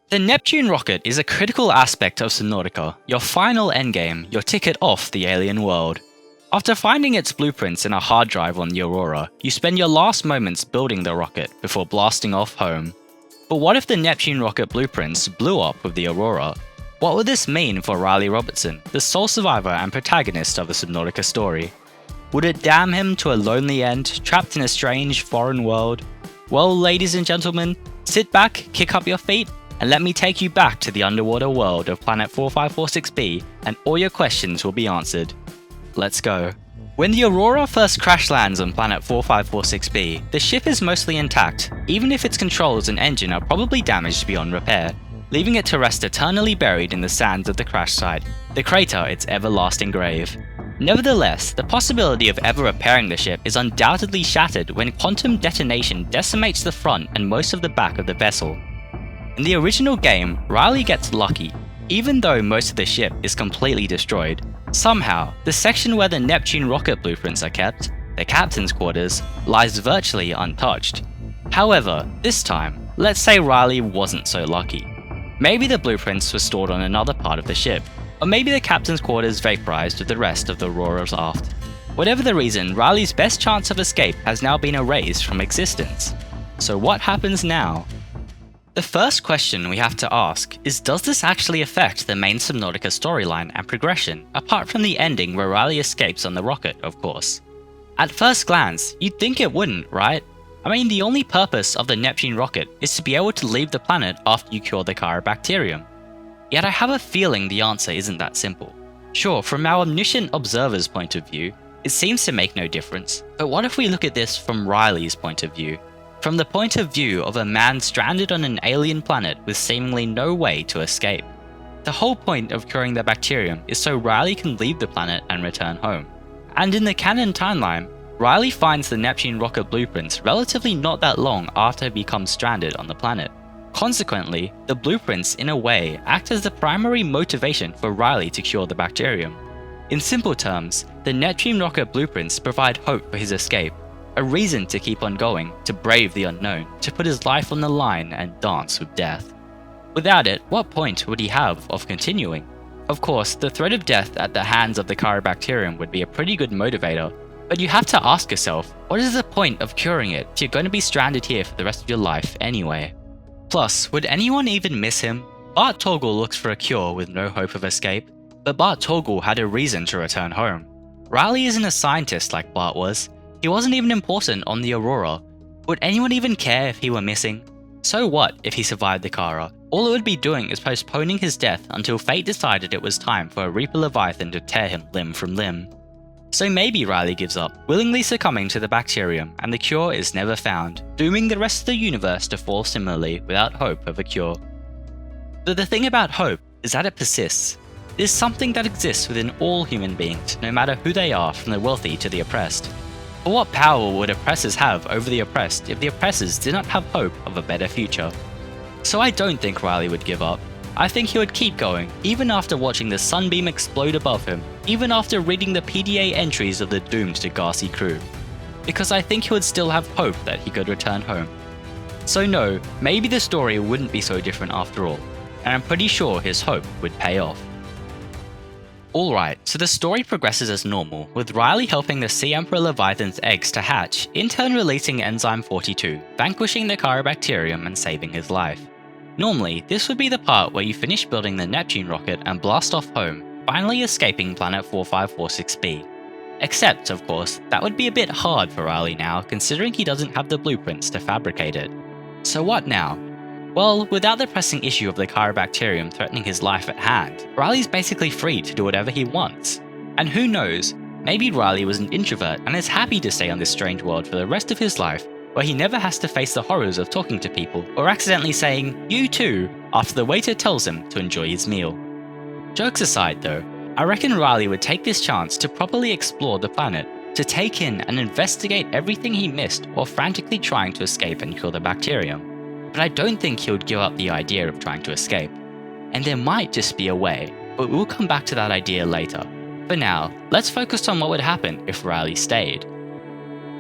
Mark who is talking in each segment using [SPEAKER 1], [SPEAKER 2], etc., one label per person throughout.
[SPEAKER 1] The Neptune Rocket is a critical aspect of Subnautica, your final endgame, your ticket off the alien world. After finding its blueprints in a hard drive on the Aurora, you spend your last moments building the rocket before blasting off home. But what if the Neptune Rocket blueprints blew up with the Aurora? What would this mean for Riley Robertson, the sole survivor and protagonist of the Subnautica story? Would it damn him to a lonely end, trapped in a strange, foreign world? Well, ladies and gentlemen, sit back, kick up your feet, and let me take you back to the underwater world of Planet 4546b, and all your questions will be answered. Let's go. When the Aurora first crash lands on Planet 4546b, the ship is mostly intact, even if its controls and engine are probably damaged beyond repair, leaving it to rest eternally buried in the sands of the crash site, the crater its everlasting grave. Nevertheless, the possibility of ever repairing the ship is undoubtedly shattered when quantum detonation decimates the front and most of the back of the vessel. In the original game, Riley gets lucky. Even though most of the ship is completely destroyed, somehow, the section where the Neptune rocket blueprints are kept, the captain's quarters, lies virtually untouched. However, this time, let's say Riley wasn't so lucky. Maybe the blueprints were stored on another part of the ship, or maybe the captain's quarters vaporized with the rest of the Aurora's aft. Whatever the reason, Riley's best chance of escape has now been erased from existence. So what happens now? The first question we have to ask is, does this actually affect the main Subnautica storyline and progression, apart from the ending where Riley escapes on the rocket, of course? At first glance, you'd think it wouldn't, right? I mean, the only purpose of the Neptune rocket is to be able to leave the planet after you cure the chirobacterium. Yet I have a feeling the answer isn't that simple. Sure, from our omniscient observer's point of view, it seems to make no difference, but what if we look at this from Riley's point of view? From the point of view of a man stranded on an alien planet with seemingly no way to escape. The whole point of curing the bacterium is so Riley can leave the planet and return home. And in the canon timeline, Riley finds the Neptune rocket blueprints relatively not that long after he becomes stranded on the planet. Consequently, the blueprints in a way act as the primary motivation for Riley to cure the bacterium. In simple terms, the Neptune rocket blueprints provide hope for his escape, a reason to keep on going, to brave the unknown, to put his life on the line and dance with death. Without it, what point would he have of continuing? Of course, the threat of death at the hands of the chirobacterium would be a pretty good motivator, but you have to ask yourself, what is the point of curing it if you're going to be stranded here for the rest of your life anyway? Plus, would anyone even miss him? Bart Torgal looks for a cure with no hope of escape, but Bart Torgal had a reason to return home. Riley isn't a scientist like Bart was. He wasn't even important on the Aurora. Would anyone even care if he were missing? So what if he survived the Kara? All it would be doing is postponing his death until fate decided it was time for a Reaper Leviathan to tear him limb from limb. So maybe Riley gives up, willingly succumbing to the bacterium, and the cure is never found, dooming the rest of the universe to fall similarly without hope of a cure. But the thing about hope is that it persists. It is something that exists within all human beings, no matter who they are, from the wealthy to the oppressed. But what power would oppressors have over the oppressed if the oppressors did not have hope of a better future? So I don't think Riley would give up. I think he would keep going, even after watching the sunbeam explode above him, even after reading the PDA entries of the doomed Degassi crew. Because I think he would still have hope that he could return home. So no, maybe the story wouldn't be so different after all, and I'm pretty sure his hope would pay off. Alright, so the story progresses as normal, with Riley helping the Sea Emperor Leviathan's eggs to hatch, in turn releasing Enzyme 42, vanquishing the chirobacterium and saving his life. Normally, this would be the part where you finish building the Neptune rocket and blast off home, finally escaping Planet 4546b. Except, of course, that would be a bit hard for Riley now, considering he doesn't have the blueprints to fabricate it. So what now? Well, without the pressing issue of the chirobacterium threatening his life at hand, Riley's basically free to do whatever he wants. And who knows, maybe Riley was an introvert and is happy to stay on this strange world for the rest of his life, where he never has to face the horrors of talking to people or accidentally saying, "you too," after the waiter tells him to enjoy his meal. Jokes aside though, I reckon Riley would take this chance to properly explore the planet, to take in and investigate everything he missed while frantically trying to escape and kill the bacterium. But I don't think he would give up the idea of trying to escape. And there might just be a way, but we'll come back to that idea later. For now, let's focus on what would happen if Riley stayed.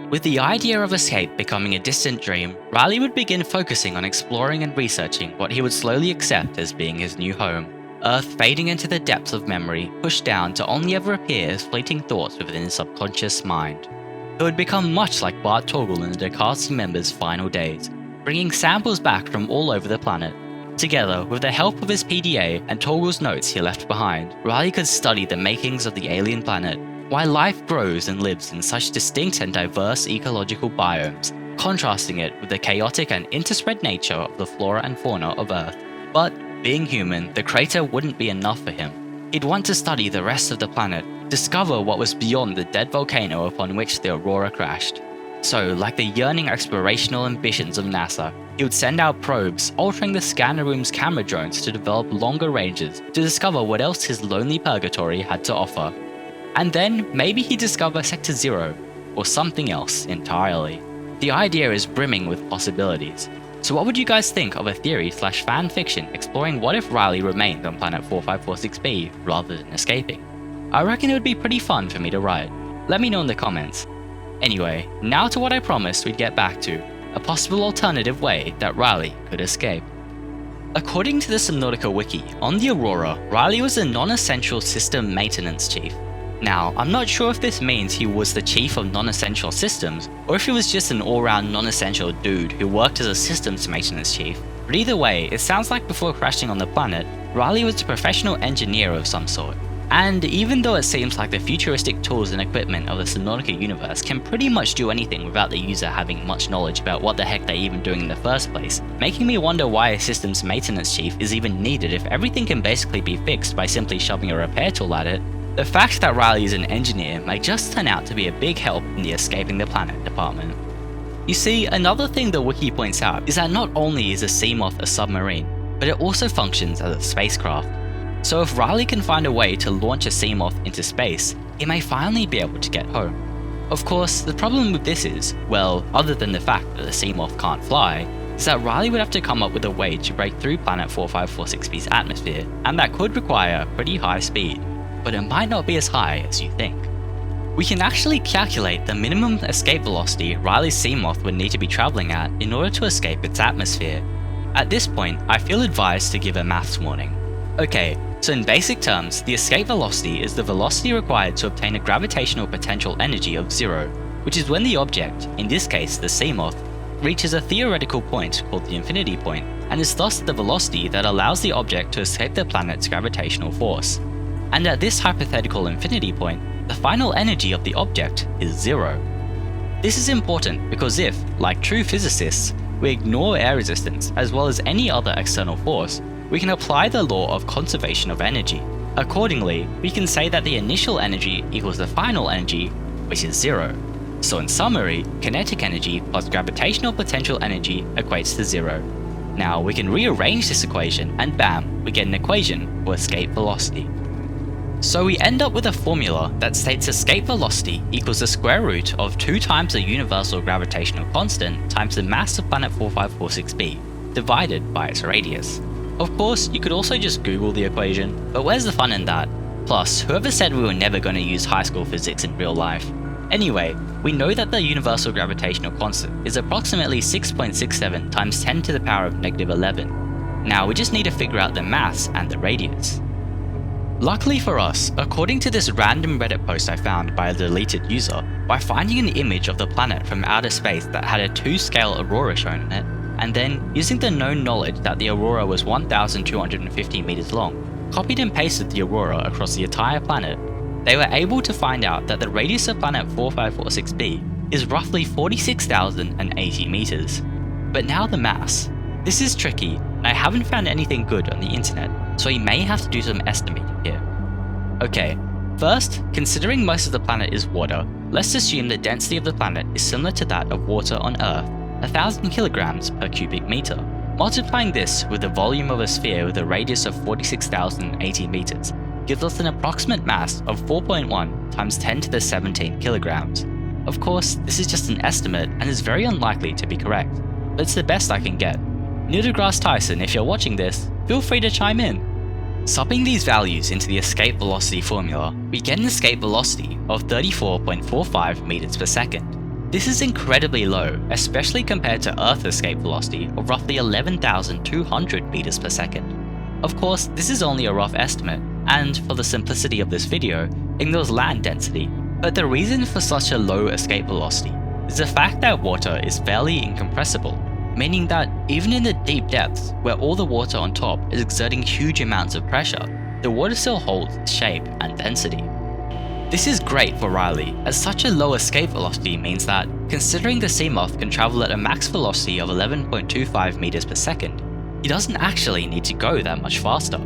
[SPEAKER 1] With the idea of escape becoming a distant dream, Riley would begin focusing on exploring and researching what he would slowly accept as being his new home. Earth fading into the depths of memory, pushed down to only ever appear as fleeting thoughts within his subconscious mind. It would become much like Bart Torgal in the Descartes members' final days, bringing samples back from all over the planet. Together, with the help of his PDA and Torgal's notes he left behind, Riley could study the makings of the alien planet, why life grows and lives in such distinct and diverse ecological biomes, contrasting it with the chaotic and interspread nature of the flora and fauna of Earth. But, being human, the crater wouldn't be enough for him. He'd want to study the rest of the planet, discover what was beyond the dead volcano upon which the Aurora crashed. So, like the yearning explorational ambitions of NASA, he would send out probes, altering the scanner room's camera drones to develop longer ranges to discover what else his lonely purgatory had to offer. And then, maybe he'd discover Sector Zero, or something else entirely. The idea is brimming with possibilities. So what would you guys think of a theory/fan fiction exploring what if Riley remained on planet 4546b rather than escaping? I reckon it would be pretty fun for me to write. Let me know in the comments. Anyway, now to what I promised we'd get back to, a possible alternative way that Riley could escape. According to the Subnautica wiki, on the Aurora, Riley was a non-essential system maintenance chief. Now, I'm not sure if this means he was the chief of non-essential systems, or if he was just an all-round non-essential dude who worked as a systems maintenance chief. But either way, it sounds like before crashing on the planet, Riley was a professional engineer of some sort. And even though it seems like the futuristic tools and equipment of the Subnautica universe can pretty much do anything without the user having much knowledge about what the heck they're even doing in the first place, making me wonder why a systems maintenance chief is even needed if everything can basically be fixed by simply shoving a repair tool at it. The fact that Riley is an engineer may just turn out to be a big help in the escaping the planet department. You see, another thing the wiki points out is that not only is a Seamoth a submarine, but it also functions as a spacecraft. So if Riley can find a way to launch a Seamoth into space, he may finally be able to get home. Of course, the problem with this is, well, other than the fact that the Seamoth can't fly, is that Riley would have to come up with a way to break through planet 4546b's atmosphere, and that could require a pretty high speed. But it might not be as high as you think. We can actually calculate the minimum escape velocity Riley's Seamoth would need to be travelling at in order to escape its atmosphere. At this point, I feel advised to give a maths warning. Okay, so in basic terms, the escape velocity is the velocity required to obtain a gravitational potential energy of 0, which is when the object, in this case the Seamoth, reaches a theoretical point called the infinity point, and is thus the velocity that allows the object to escape the planet's gravitational force. And at this hypothetical infinity point, the final energy of the object is 0. This is important because if, like true physicists, we ignore air resistance as well as any other external force, we can apply the law of conservation of energy. Accordingly, we can say that the initial energy equals the final energy, which is 0. So in summary, kinetic energy plus gravitational potential energy equates to 0. Now we can rearrange this equation and bam, we get an equation for escape velocity. So we end up with a formula that states escape velocity equals the square root of 2 times the universal gravitational constant times the mass of planet 4546b, divided by its radius. Of course, you could also just Google the equation, but where's the fun in that? Plus, whoever said we were never going to use high school physics in real life? Anyway, we know that the universal gravitational constant is approximately 6.67 times 10 to the power of -11. Now we just need to figure out the mass and the radius. Luckily for us, according to this random Reddit post I found by a deleted user, by finding an image of the planet from outer space that had a 2-scale aurora shown in it, and then, using the known knowledge that the aurora was 1,250 meters long, copied and pasted the aurora across the entire planet, they were able to find out that the radius of planet 4546b is roughly 46,080 meters. But now the mass. This is tricky, and I haven't found anything good on the internet, so we may have to do some estimating here. Okay, first, considering most of the planet is water, let's assume the density of the planet is similar to that of water on Earth, 1,000 kilograms per cubic meter. Multiplying this with the volume of a sphere with a radius of 46,080 meters gives us an approximate mass of 4.1 times 10 to the 17 kilograms. Of course, this is just an estimate and is very unlikely to be correct, but it's the best I can get. Neil deGrasse Tyson, if you're watching this, feel free to chime in. Subbing these values into the escape velocity formula, we get an escape velocity of 34.45 meters per second. This is incredibly low, especially compared to Earth's escape velocity of roughly 11,200 meters per second. Of course, this is only a rough estimate, and for the simplicity of this video, ignores land density, but the reason for such a low escape velocity is the fact that water is fairly incompressible, meaning that even in the deep depths where all the water on top is exerting huge amounts of pressure, the water still holds its shape and density. This is great for Riley, as such a low escape velocity means that, considering the Seamoth can travel at a max velocity of 11.25 meters per second, he doesn't actually need to go that much faster.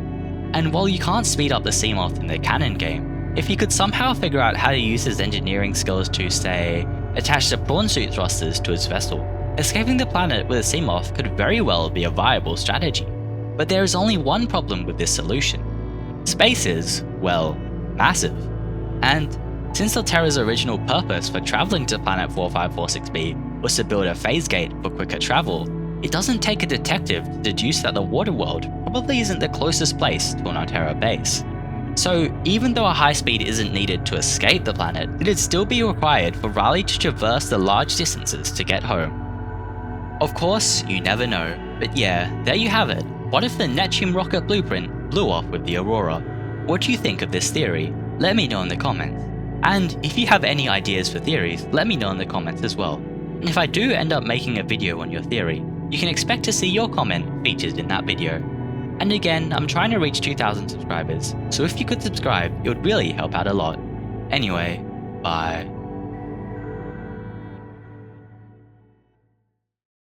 [SPEAKER 1] And while you can't speed up the Seamoth in the canon game, if he could somehow figure out how to use his engineering skills to, say, attach the prawn suit thrusters to his vessel, escaping the planet with a Seamoth could very well be a viable strategy. But there is only one problem with this solution. Space is, well, massive. And since Alterra's original purpose for traveling to planet 4546b was to build a phase gate for quicker travel, it doesn't take a detective to deduce that the water world probably isn't the closest place to an Alterra base. So even though a high speed isn't needed to escape the planet, it'd still be required for Riley to traverse the large distances to get home. Of course, you never know, but yeah, there you have it. What if the Neptune Rocket blueprint blew off with the Aurora? What do you think of this theory? Let me know in the comments. And if you have any ideas for theories, let me know in the comments as well. And if I do end up making a video on your theory, you can expect to see your comment featured in that video. And again, I'm trying to reach 2,000 subscribers, so if you could subscribe, it would really help out a lot. Anyway, bye.